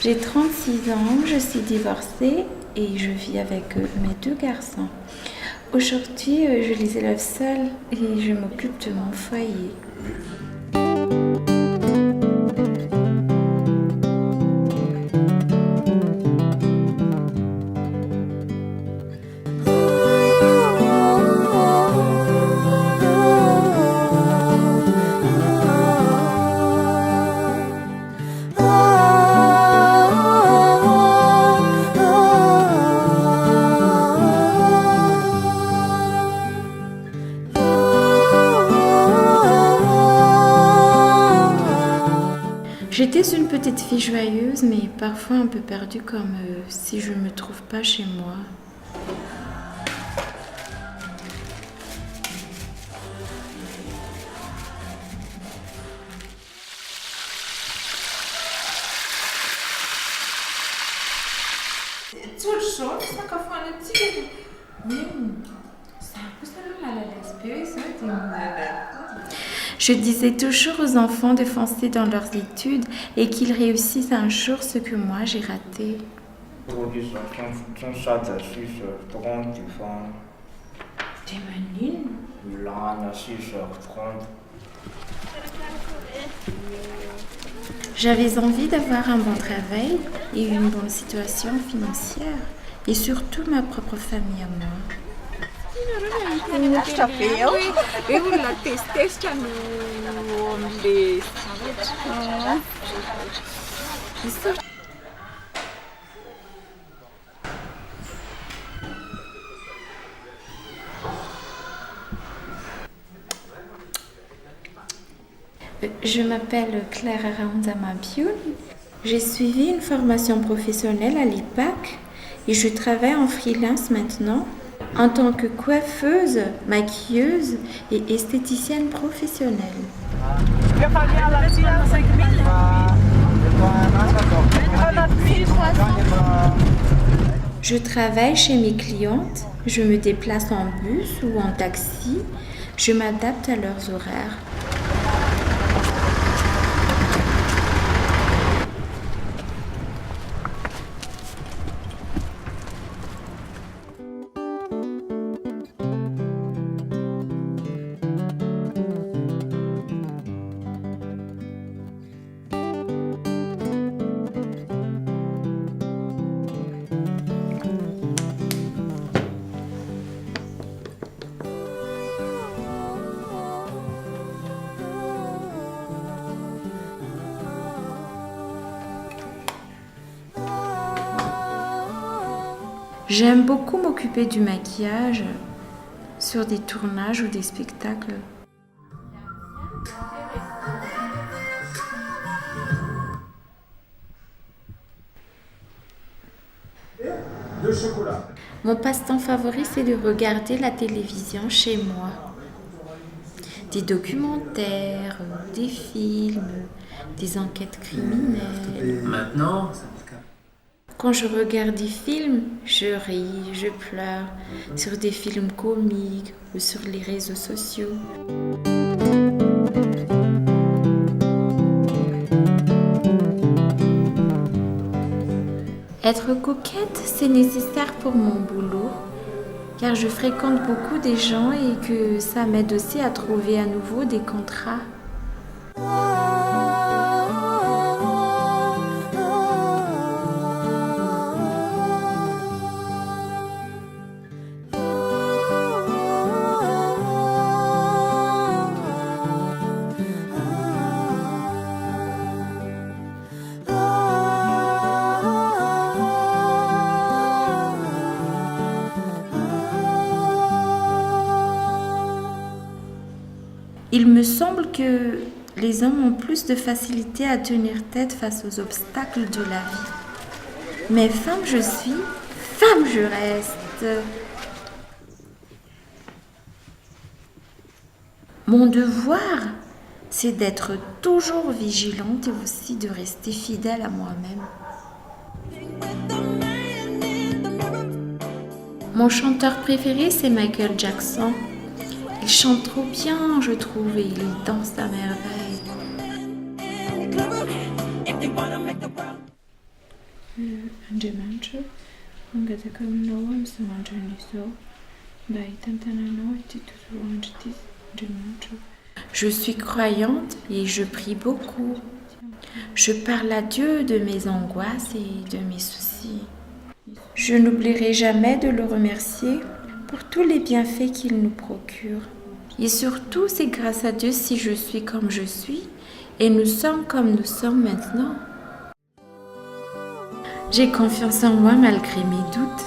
J'ai 36 ans, je suis divorcée et je vis avec mes 2 garçons. Aujourd'hui, je les élève seuls et je m'occupe de mon foyer. J'étais une petite fille joyeuse, mais parfois un peu perdue comme si je ne me trouve pas chez moi. Je disais toujours aux enfants de foncer dans leurs études et qu'ils réussissent un jour ce que moi j'ai raté. J'avais envie d'avoir un bon travail et une bonne situation financière et surtout ma propre famille à moi. Je m'appelle Clara Raoundama-Bioul. J'ai suivi une formation professionnelle à l'IPAC et je travaille en freelance maintenant en tant que coiffeuse, maquilleuse et esthéticienne professionnelle. Je travaille chez mes clientes, je me déplace en bus ou en taxi, je m'adapte à leurs horaires. J'aime beaucoup m'occuper du maquillage sur des tournages ou des spectacles. Mon passe-temps favori, c'est de regarder la télévision chez moi. Des documentaires, des films, des enquêtes criminelles. Maintenant, quand je regarde des films, je ris, je pleure sur des films comiques ou sur les réseaux sociaux. Être coquette, c'est nécessaire pour mon boulot, car je fréquente beaucoup des gens et que ça m'aide aussi à trouver à nouveau des contrats. Il me semble que les hommes ont plus de facilité à tenir tête face aux obstacles de la vie. Mais femme je suis, femme je reste. Mon devoir, c'est d'être toujours vigilante et aussi de rester fidèle à moi-même. Mon chanteur préféré, c'est Michael Jackson. Il chante trop bien, je trouve, et il danse à merveille. Je suis croyante et je prie beaucoup. Je parle à Dieu de mes angoisses et de mes soucis. Je n'oublierai jamais de le remercier pour tous les bienfaits qu'il nous procure. Et surtout, c'est grâce à Dieu si je suis comme je suis et nous sommes comme nous sommes maintenant. J'ai confiance en moi malgré mes doutes.